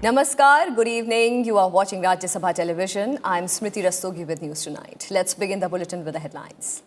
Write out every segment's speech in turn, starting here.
Namaskar, good evening. You are watching Rajya Sabha television. I'm Smriti Rastogi with News Tonight. Let's begin the bulletin with the headlines.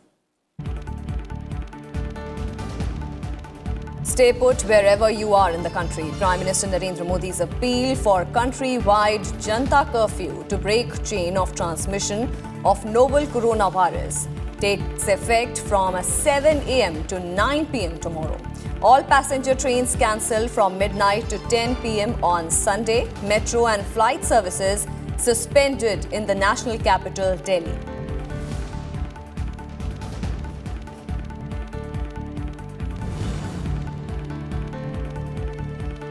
Stay put wherever you are in the country. Prime Minister Narendra Modi's appeal for countrywide JANTA curfew to break chain of transmission of novel coronavirus takes effect from 7 a.m. to 9 p.m. tomorrow. All passenger trains cancelled from midnight to 10 p.m. on Sunday. Metro and flight services suspended in the national capital, Delhi.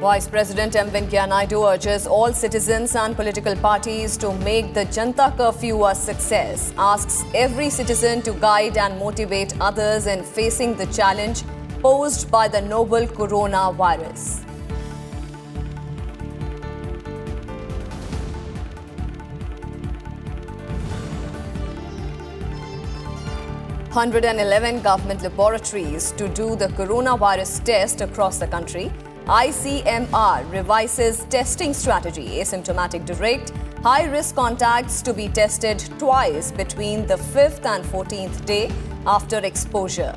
Vice President M. Venkaiah Naidu urges all citizens and political parties to make the JANTA curfew a success. Asks every citizen to guide and motivate others in facing the challenge posed by the novel coronavirus. "111 government laboratories to do the coronavirus test across the country. ICMR revises testing strategy. Asymptomatic direct, high-risk contacts to be tested twice between the 5th and 14th day after exposure."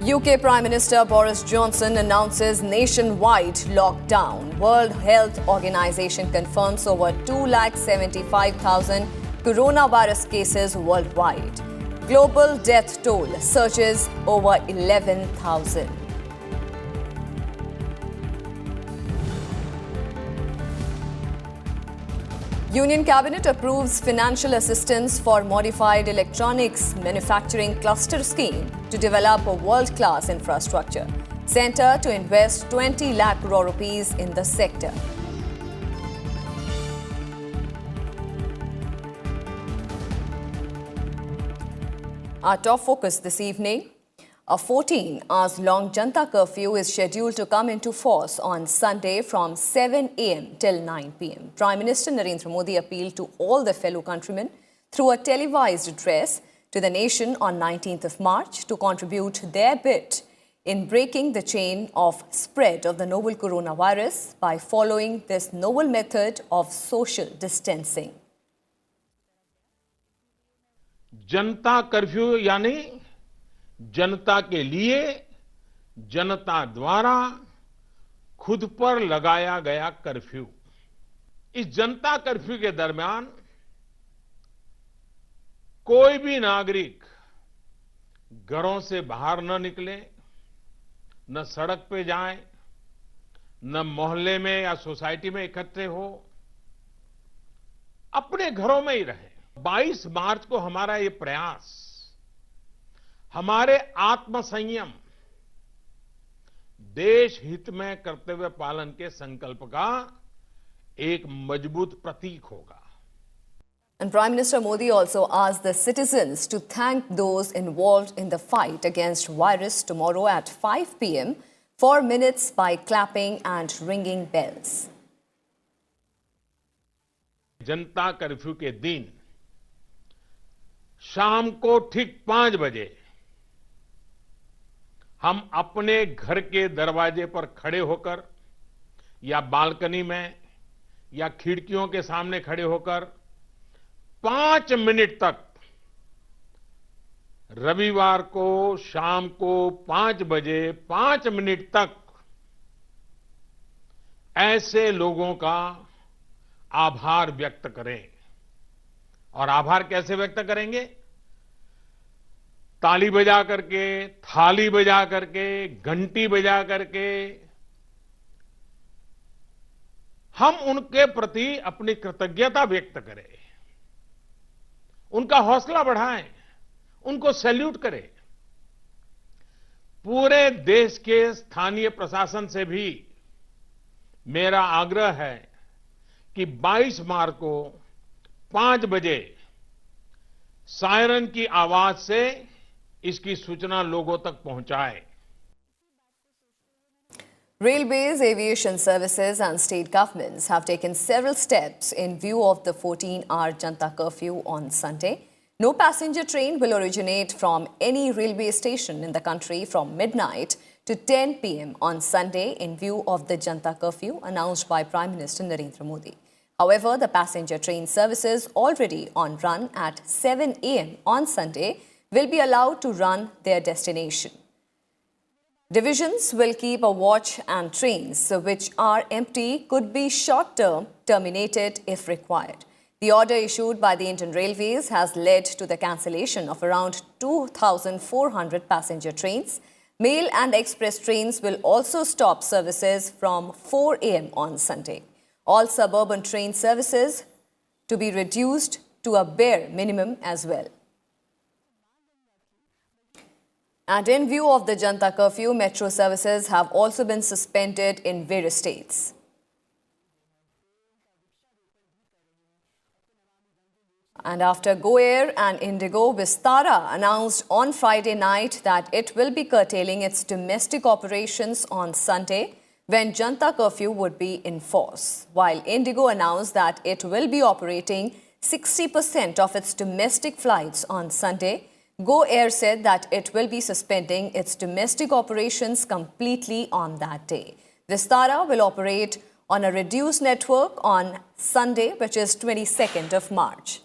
UK Prime Minister Boris Johnson announces nationwide lockdown. World Health Organization confirms over 275,000 coronavirus cases worldwide. Global death toll surges over 11,000. Union Cabinet approves financial assistance for modified electronics manufacturing cluster scheme to develop a world-class infrastructure. Centre to invest 20 lakh crore rupees in the sector. Our top focus this evening. A 14-hours-long JANTA curfew is scheduled to come into force on Sunday from 7 a.m. till 9 p.m. Prime Minister Narendra Modi appealed to all the fellow countrymen through a televised address to the nation on 19th of March to contribute their bit in breaking the chain of spread of the novel coronavirus by following this novel method of social distancing. Janata curfew यानी जनता के लिए जनता द्वारा खुद पर लगाया गया curfew. इस जनता curfew के दरमियान कोई भी नागरिक घरों से बाहर न निकले, न सड़क पे जाए, न मोहल्ले में या सोसाइटी में इकट्ठे हो, अपने घरों में ही रहे। 22 मार्च को हमारा ये प्रयास हमारे आत्मसंयम, देश हित में कर्तव्य पालन के संकल्प का एक मजबूत प्रतीक होगा। And Prime Minister Modi also asked the citizens to thank those involved in the fight against virus tomorrow at 5 p.m. for minutes by clapping and ringing bells. Janata curfew के दिन शाम को ठीक 5 बजे हम अपने घर के दरवाजे पर खड़े होकर या बालकनी में या खिड़कियों के सामने खड़े होकर 5 मिनट तक रविवार को शाम को 5 बजे 5 मिनट तक ऐसे लोगों का आभार व्यक्त करें। और आभार कैसे व्यक्त करेंगे? ताली बजा करके, थाली बजा करके, घंटी बजा करके हम उनके प्रति अपनी कृतज्ञता व्यक्त करें, उनका हौसला बढ़ाएं, उनको सैल्यूट करें। पूरे देश के स्थानीय प्रशासन से भी मेरा आग्रह है कि 22 मार्च को 5 बजे सायरन की आवाज से इसकी सूचना लोगों तक पहुंचाए। Railways, aviation services and state governments have taken several steps in view of the 14-hour JANTA curfew on Sunday. No passenger train will originate from any railway station in the country from midnight to 10 p.m. on Sunday in view of the JANTA curfew announced by Prime Minister Narendra Modi. However, the passenger train services already on run at 7 a.m. on Sunday will be allowed to run their destination. Divisions will keep a watch and trains which are empty could be short-term terminated if required. The order issued by the Indian Railways has led to the cancellation of around 2,400 passenger trains. Mail and express trains will also stop services from 4 a.m. on Sunday. All suburban train services to be reduced to a bare minimum as well. And in view of the JANTA curfew, metro services have also been suspended in various states. And after Go Air and Indigo, Vistara announced on Friday night that it will be curtailing its domestic operations on Sunday when JANTA curfew would be in force, while Indigo announced that it will be operating 60% of its domestic flights on Sunday. Go Air said that it will be suspending its domestic operations completely on that day. Vistara will operate on a reduced network on Sunday, which is 22nd of March.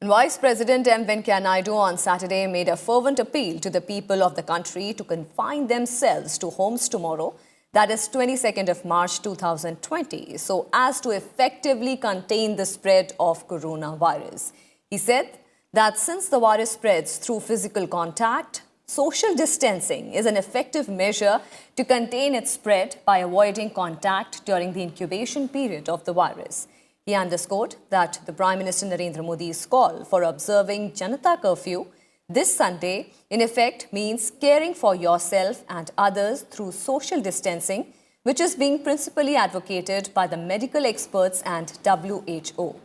Vice President M. Venkaiah Naidu on Saturday made a fervent appeal to the people of the country to confine themselves to homes tomorrow, that is 22nd of March 2020, so as to effectively contain the spread of coronavirus. He said that since the virus spreads through physical contact, social distancing is an effective measure to contain its spread by avoiding contact during the incubation period of the virus. He underscored that the Prime Minister Narendra Modi's call for observing JANATA curfew this Sunday, in effect, means caring for yourself and others through social distancing, which is being principally advocated by the medical experts and WHO.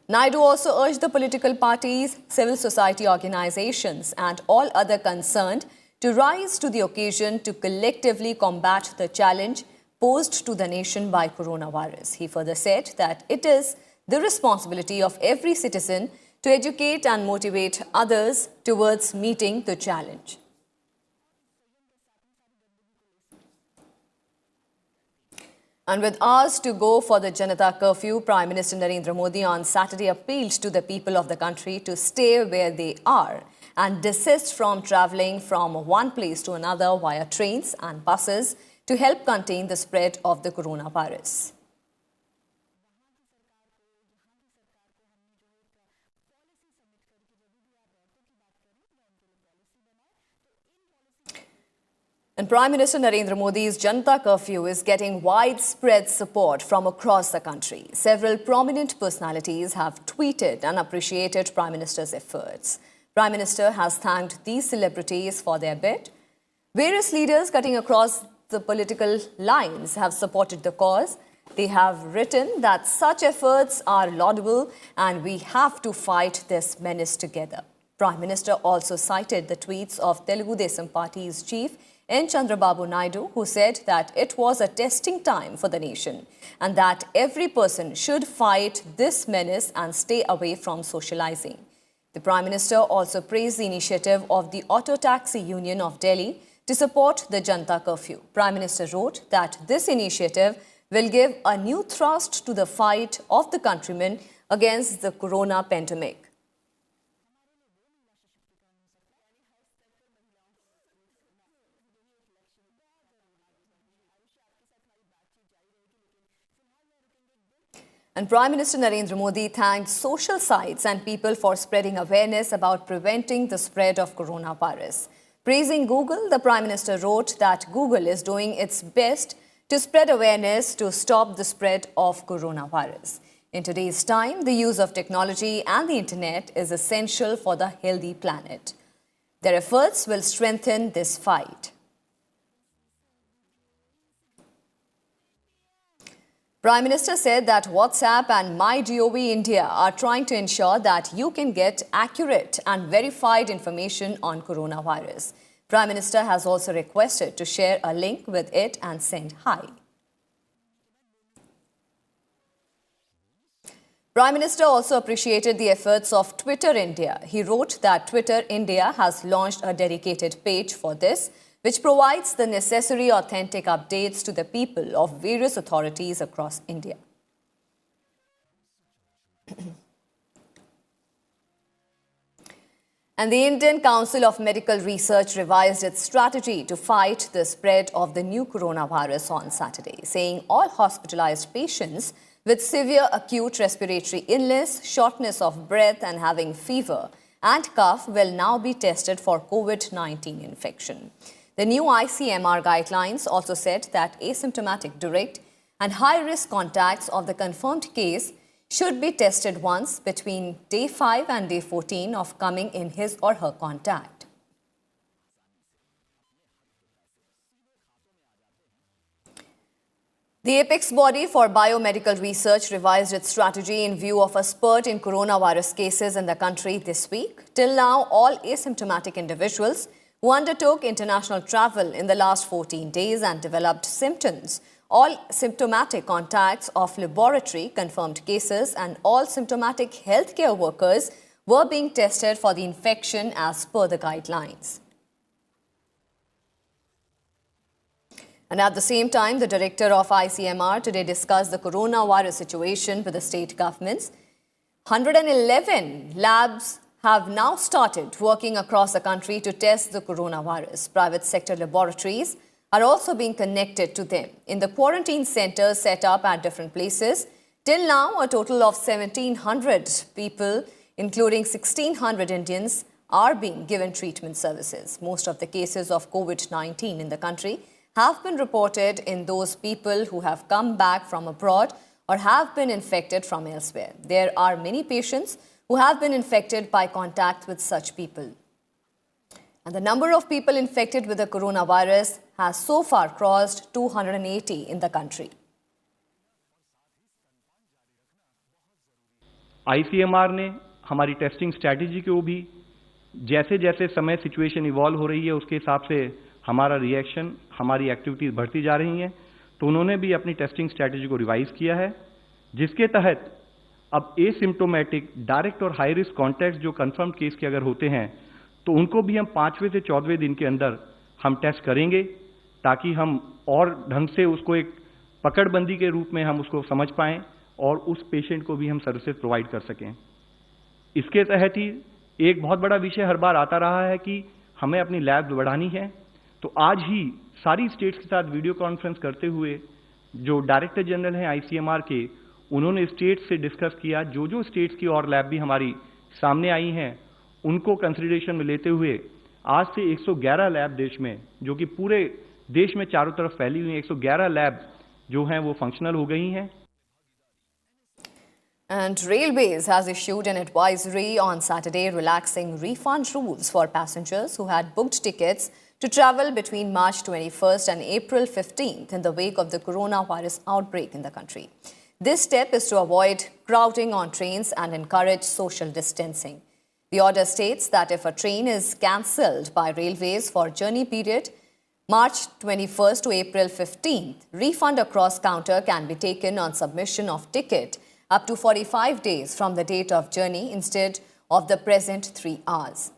Naidu also urged the political parties, civil society organizations and all other concerned to rise to the occasion to collectively combat the challenge posed to the nation by coronavirus. He further said that it is the responsibility of every citizen to educate and motivate others towards meeting the challenge. And with hours to go for the JANATA curfew, Prime Minister Narendra Modi on Saturday appealed to the people of the country to stay where they are and desist from travelling from one place to another via trains and buses to help contain the spread of the coronavirus. And Prime Minister Narendra Modi's JANTA curfew is getting widespread support from across the country. Several prominent personalities have tweeted and appreciated Prime Minister's efforts. Prime Minister has thanked these celebrities for their bid. Various leaders cutting across the political lines have supported the cause. They have written that such efforts are laudable and we have to fight this menace together. Prime Minister also cited the tweets of Telugu Desam Party's chief N. Chandrababu Naidu, who said that it was a testing time for the nation and that every person should fight this menace and stay away from socializing. The Prime Minister also praised the initiative of the Auto Taxi Union of Delhi to support the JANTA curfew. Prime Minister wrote that this initiative will give a new thrust to the fight of the countrymen against the corona pandemic. And Prime Minister Narendra Modi thanked social sites and people for spreading awareness about preventing the spread of coronavirus. Praising Google, the Prime Minister wrote that Google is doing its best to spread awareness to stop the spread of coronavirus. In today's time, the use of technology and the internet is essential for the healthy planet. Their efforts will strengthen this fight. Prime Minister said that WhatsApp and MyGov India are trying to ensure that you can get accurate and verified information on coronavirus. Prime Minister has also requested to share a link with it and send hi. Prime Minister also appreciated the efforts of Twitter India. He wrote that Twitter India has launched a dedicated page for this, which provides the necessary authentic updates to the people of various authorities across India. And the Indian Council of Medical Research revised its strategy to fight the spread of the new coronavirus on Saturday, saying all hospitalized patients with severe acute respiratory illness, shortness of breath and having fever and cough will now be tested for COVID-19 infection. The new ICMR guidelines also said that asymptomatic, direct and high-risk contacts of the confirmed case should be tested once between day 5 and day 14 of coming in his or her contact. The apex body for biomedical research revised its strategy in view of a spurt in coronavirus cases in the country this week. Till now, all asymptomatic individuals who undertook international travel in the last 14 days and developed symptoms, all symptomatic contacts of laboratory confirmed cases and all symptomatic healthcare workers were being tested for the infection as per the guidelines. And at the same time, the director of ICMR today discussed the coronavirus situation with the state governments. 111 labs have now started working across the country to test the coronavirus. Private sector laboratories are also being connected to them. In the quarantine centers set up at different places, till now a total of 1,700 people, including 1,600 Indians, are being given treatment services. Most of the cases of COVID-19 in the country have been reported in those people who have come back from abroad or have been infected from elsewhere. There are many patients who have been infected by contact with such people. And the number of people infected with the coronavirus has so far crossed 280 in the country. ICMR ने हमारी testing strategy को भी जैसे जैसे समय situation evolve हो रही है उसके हिसाब से हमारा रिएक्शन, हमारी एक्टिविटीज़ बढ़ती जा रही हैं, तो उन्होंने भी अपनी टेस्टिंग स्ट्रैटेजी को रिवाइज किया है, जिसके तहत अब एसिम्प्टोमेटिक, डायरेक्ट और हाई रिस्क कॉन्टैक्ट जो कंफर्म केस के अगर होते हैं तो उनको भी हम 5वें से 14वें दिन के अंदर हम टेस्ट करेंगे, ताकि हम और ढंग से उसको एक पकड़बंदी के रूप में हम उसको समझ पाएं और उस पेशेंट को भी हम सर्विसेज प्रोवाइड कर सकें। इसके तहत ही एक बहुत बड़ा विषय हर बार आता रहा है कि हमें अपनी लैब बढ़ानी है, तो आज ही सारी स्टेट्स के साथ वीडियो कॉन्फ्रेंस करते हुए जो डायरेक्टर जनरल हैं आईसीएमआर के, उन्होंने स्टेट्स से डिस्कस किया। जो स्टेट्स की और लैब भी हमारी सामने आई हैं उनको कंसिडरेशन में लेते हुए आज से 111 लैब देश में, जो कि पूरे देश में चारों तरफ फैली हुई 111 लैब जो हैं वो फंक्शनल हो गई हैं। And Railways has issued an advisory on Saturday relaxing refund rules for passengers who had booked tickets to travel between March 21st and April 15th in the wake of the coronavirus outbreak in the country. This step is to avoid crowding on trains and encourage social distancing. The order states that if a train is cancelled by Railways for journey period March 21st to April 15th, refund across counter can be taken on submission of ticket up to 45 days from the date of journey instead of the present 3 hours.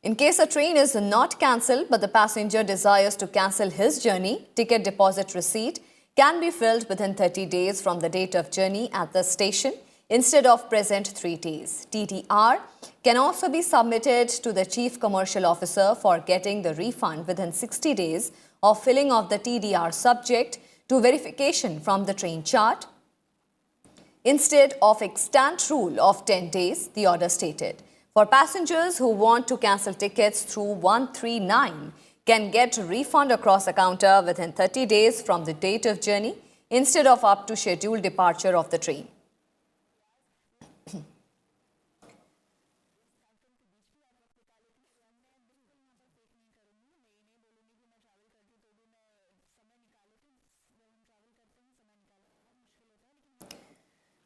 In case a train is not cancelled but the passenger desires to cancel his journey, ticket deposit receipt can be filled within 30 days from the date of journey at the station instead of present 3 days. TDR can also be submitted to the Chief Commercial Officer for getting the refund within 60 days of filling of the TDR subject to verification from the train chart instead of extant rule of 10 days, the order stated. For passengers who want to cancel tickets through 139 can get a refund across the counter within 30 days from the date of journey instead of up to scheduled departure of the train.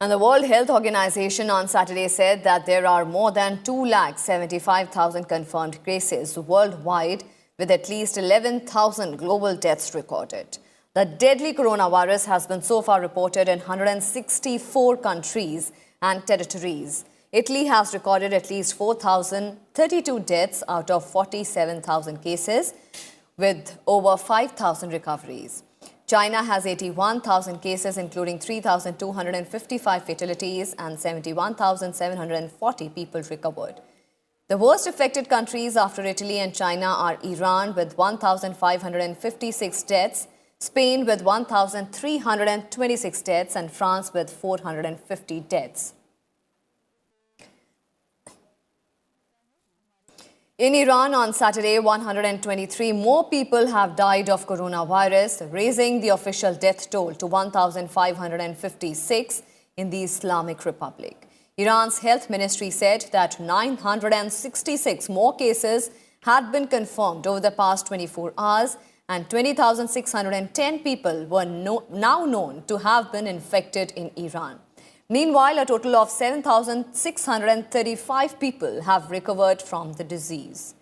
And the World Health Organization on Saturday said that there are more than 275,000 confirmed cases worldwide, with at least 11,000 global deaths recorded. The deadly coronavirus has been so far reported in 164 countries and territories. Italy has recorded at least 4,032 deaths out of 47,000 cases, with over 5,000 recoveries. China has 81,000 cases, including 3,255 fatalities and 71,740 people recovered. The worst affected countries after Italy and China are Iran with 1,556 deaths, Spain with 1,326 deaths, and France with 450 deaths. In Iran on Saturday, 123 more people have died of coronavirus, raising the official death toll to 1,556 in the Islamic Republic. Iran's health ministry said that 966 more cases had been confirmed over the past 24 hours, and 20,610 people were now known to have been infected in Iran. Meanwhile, a total of 7,635 people have recovered from the disease.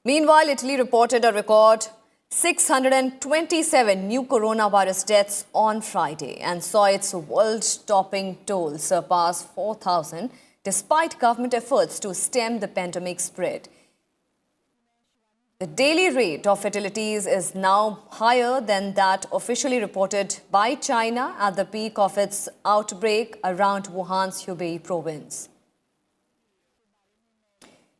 Meanwhile, Italy reported a record 627 new coronavirus deaths on Friday and saw its world-topping toll surpass 4,000 despite government efforts to stem the pandemic spread. The daily rate of fatalities is now higher than that officially reported by China at the peak of its outbreak around Wuhan's Hubei province.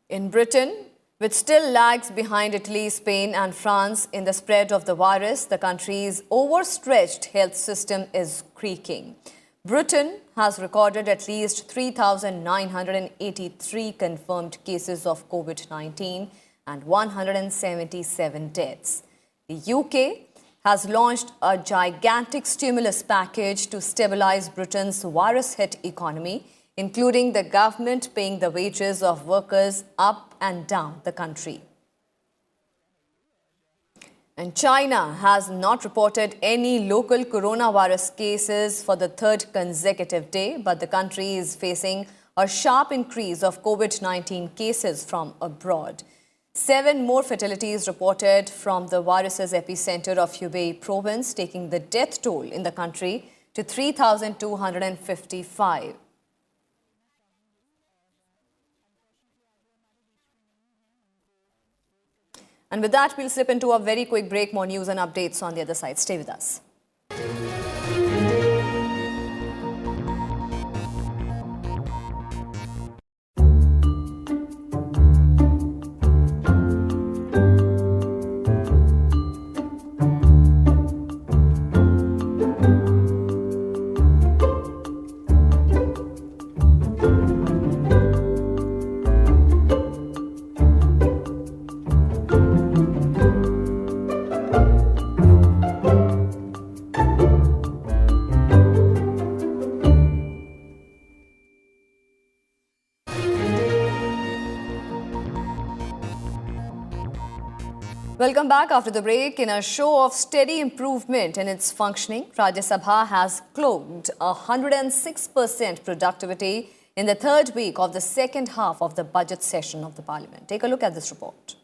In Britain, which still lags behind Italy, Spain and France in the spread of the virus, the country's overstretched health system is creaking. Britain has recorded at least 3,983 confirmed cases of COVID-19 and 177 deaths. The UK has launched a gigantic stimulus package to stabilize Britain's virus-hit economy, including the government paying the wages of workers up and down the country. And China has not reported any local coronavirus cases for the third consecutive day, but the country is facing a sharp increase of COVID-19 cases from abroad. 7 more fatalities reported from the virus's epicenter of Hubei province, taking the death toll in the country to 3,255. And with that, we'll slip into a very quick break. More news and updates on the other side. Stay with us. Welcome back after the break. In a show of steady improvement in its functioning, Rajya Sabha has clocked 106% productivity in the third week of the second half of the budget session of the Parliament. Take a look at this report.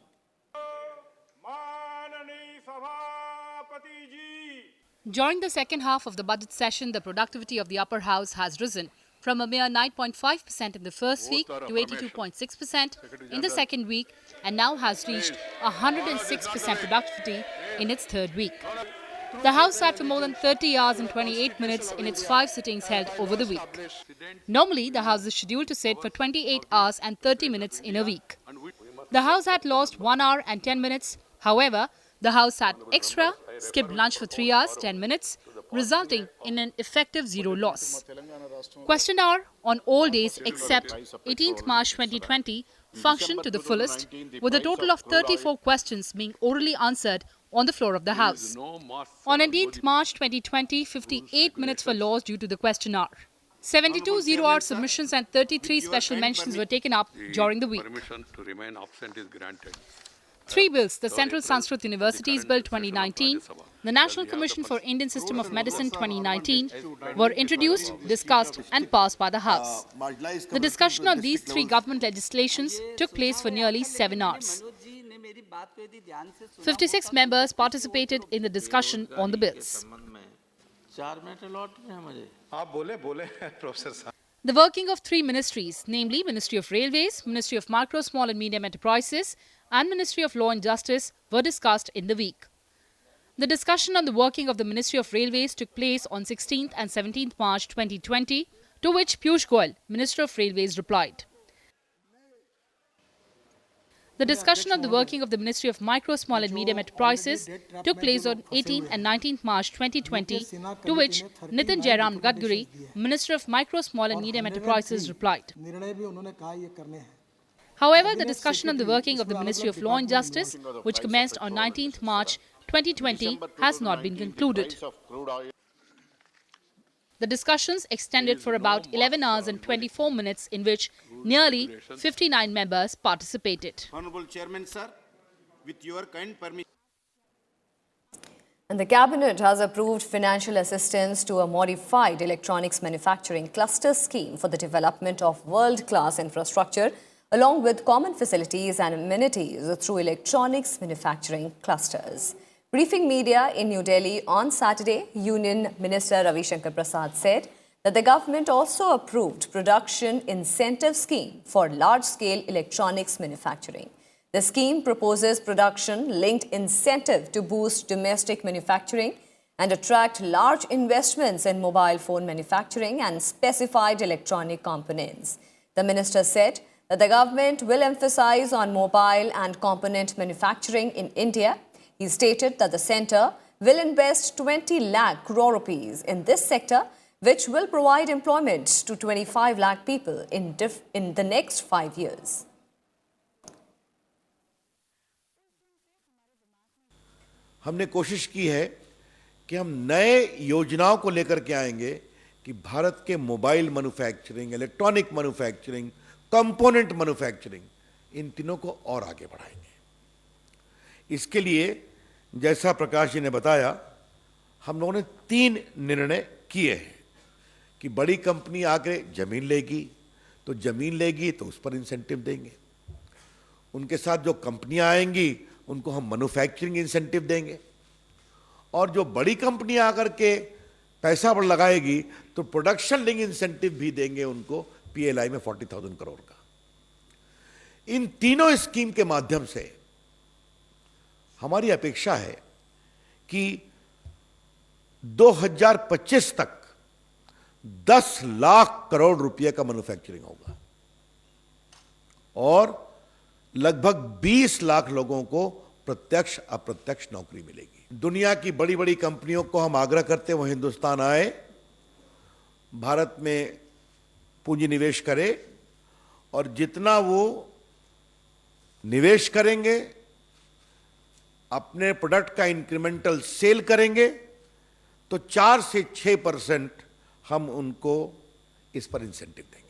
During the second half of the budget session, the productivity of the upper house has risen from a mere 9.5% in the first week to 82.6% in the second week, and now has reached 106% productivity in its third week. The House sat for more than 30 hours and 28 minutes in its 5 sittings held over the week. Normally, the House is scheduled to sit for 28 hours and 30 minutes in a week. The House had lost 1 hour and 10 minutes. However, the House sat extra, skipped lunch for 3 hours, 10 minutes, resulting in an effective zero loss. Question hour on all days except 18th March 2020 functioned to the fullest, with a total of 34 questions being orally answered on the floor of the House. On 18th March 2020, 58 minutes were lost due to the question hour. 72 zero-hour submissions and 33 special mentions were taken up during the week. Three bills, the Central Sanskrit Universities Bill 2019, the National Commission for Indian System of Medicine 2019, were introduced, discussed and passed by the House. The discussion on these three government legislations took place for nearly 7 hours. 56 members participated in the discussion on the bills. The working of three ministries, namely Ministry of Railways, Ministry of Micro, Small and Medium Enterprises and Ministry of Law and Justice were discussed in the week. The discussion on the working of the Ministry of Railways took place on 16th and 17th March 2020, to which Piyush Goyal, Minister of Railways, replied. The discussion on the working of the Ministry of Micro, Small and Medium Enterprises took place on 18th and 19th March 2020, to which Nitin Jairam Gadkari, Minister of Micro, Small and Medium Enterprises, replied. However, the discussion on the working of the Ministry of Law and Justice, which commenced on 19th March 2020, has not been concluded. The discussions extended for about 11 hours and 24 minutes, in which nearly 59 members participated. Honorable Chairman, sir, with your kind permission. And the Cabinet has approved financial assistance to a modified electronics manufacturing cluster scheme for the development of world-class infrastructure, along with common facilities and amenities through electronics manufacturing clusters. Briefing media in New Delhi on Saturday, Union Minister Ravi Shankar Prasad said that the government also approved production incentive scheme for large-scale electronics manufacturing. The scheme proposes production-linked incentive to boost domestic manufacturing and attract large investments in mobile phone manufacturing and specified electronic components. The minister said that the government will emphasize on mobile and component manufacturing in India. He stated that the centre will invest 20 lakh crore rupees in this sector, which will provide employment to 25 lakh people in the next 5 years. हमने कोशिश की है कि हम नए योजनाओं को लेकर के आएंगे कि भारत के mobile manufacturing, electronic manufacturing, component manufacturing, इन तीनों को और आगे बढ़ाएंगे। इसके लिए जैसा प्रकाश जी ने बताया, हम लोगों ने 3 निर्णय किए हैं कि बड़ी कंपनी आके जमीन लेगी तो जमीन लेगी तो उस पर इंसेंटिव देंगे, उनके साथ जो कंपनियां आएंगी उनको हम मैन्युफैक्चरिंग इंसेंटिव देंगे, और जो बड़ी कंपनी आकर के पैसा पर लगाएगी तो प्रोडक्शन लिंक इंसेंटिव भी देंगे उनको, पीएलआई में 40,000 करोड़ का। इन तीनों स्कीम के माध्यम से हमारी अपेक्षा है कि 2025 तक 10 लाख करोड़ रुपए का मैन्युफैक्चरिंग होगा और लगभग 20 लाख लोगों को प्रत्यक्ष अप्रत्यक्ष नौकरी मिलेगी। दुनिया की बड़ी बड़ी कंपनियों को हम आग्रह करते हैं वो हिंदुस्तान आए, भारत में पूंजी निवेश करे, और जितना वो निवेश करेंगे अपने प्रोडक्ट का इंक्रीमेंटल सेल करेंगे तो 4 से 6% हम उनको इस पर इंसेंटिव देंगे।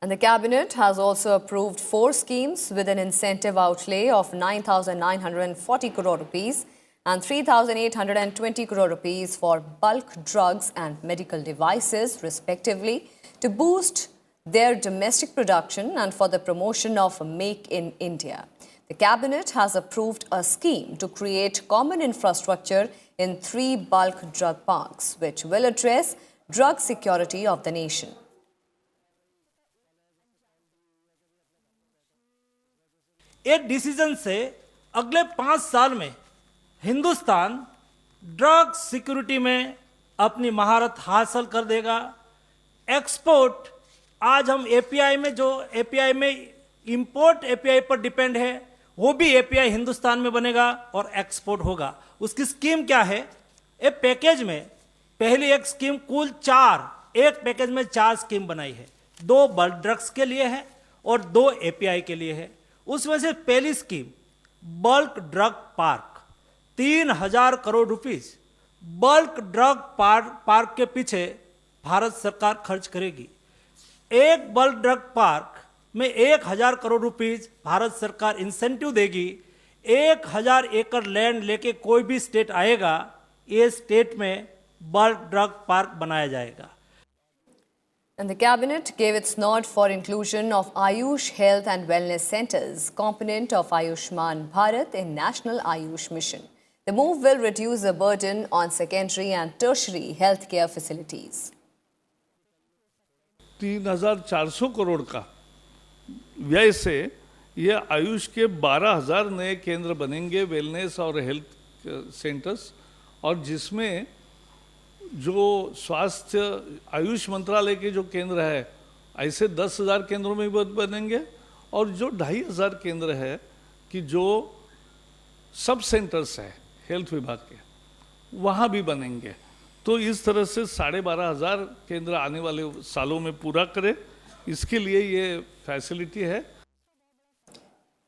And the Cabinet has also approved 4 schemes with an incentive outlay of 9,940 crore rupees and 3,820 crore rupees for bulk drugs and medical devices, respectively, to boost their domestic production and for the promotion of Make in India. The Cabinet has approved a scheme to create common infrastructure in 3 bulk drug parks, which will address drug security of the nation. एक decision से अगले 5 साल में Hindustan drug security में अपनी महारत हासिल कर देगा। एक्सपोर्ट, आज हम एपीआई में जो एपीआई में इंपोर्ट एपीआई पर डिपेंड है, वो भी एपीआई हिंदुस्तान में बनेगा और एक्सपोर्ट होगा। उसकी स्कीम क्या है? एक पैकेज में पहली एक स्कीम कुल 4, एक पैकेज में 4 स्कीम बनाई है। 2 बल्क ड्रग्स के लिए है और 2 एपीआई के लिए है। उसमें से पहली scheme bulk drug park, 3,000 crore rupees bulk drug park के पीछे भारत सरकार खर्च करेगी। एक बल्क ड्रग पार्क में 1000 करोड़ रुपीज भारत सरकार इंसेंटिव देगी। 1000 एकड़ लैंड लेके कोई भी स्टेट आएगा, ये स्टेट में बल्क ड्रग पार्क बनाया जाएगा। And the cabinet gave its nod for inclusion of Ayush Health and Wellness Centers, component of Ayushman Bharat in National Ayush Mission. The move will reduce the burden on secondary and tertiary healthcare facilities. 3,400 crore का व्यय से ये आयुष के 12,000 नए केंद्र बनेंगे, wellness और health centres, और जिसमें जो स्वास्थ्य आयुष मंत्रालय के जो केंद्र है ऐसे 10,000 केंद्रों में भी बनेंगे, और जो 2,500 केंद्र है कि जो सब सेंटर्स है हेल्थ विभाग के वहाँ भी बनेंगे। तो इस तरह से 12,500 केंद्र आने वाले सालों में पूरा करे, इसके लिए ये फैसिलिटी है।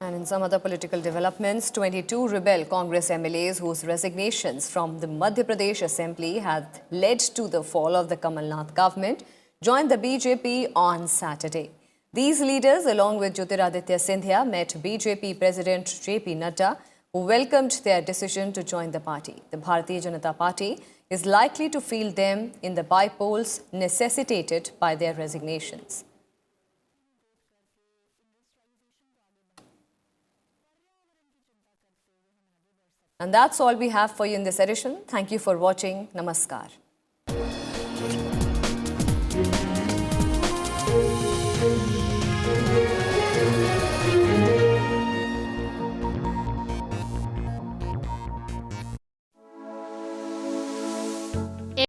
And in some other political developments, 22 rebel Congress MLAs whose resignations from the Madhya Pradesh Assembly had led to the fall of the Kamal Nath government joined the BJP on Saturday. These leaders, along with Jyotiraditya Scindia, met BJP President JP Natta, who welcomed their decision to join the party. The Bharatiya Janata Party is likely to field them in the by-polls necessitated by their resignations. And that's all we have for you in this edition. Thank you for watching. Namaskar.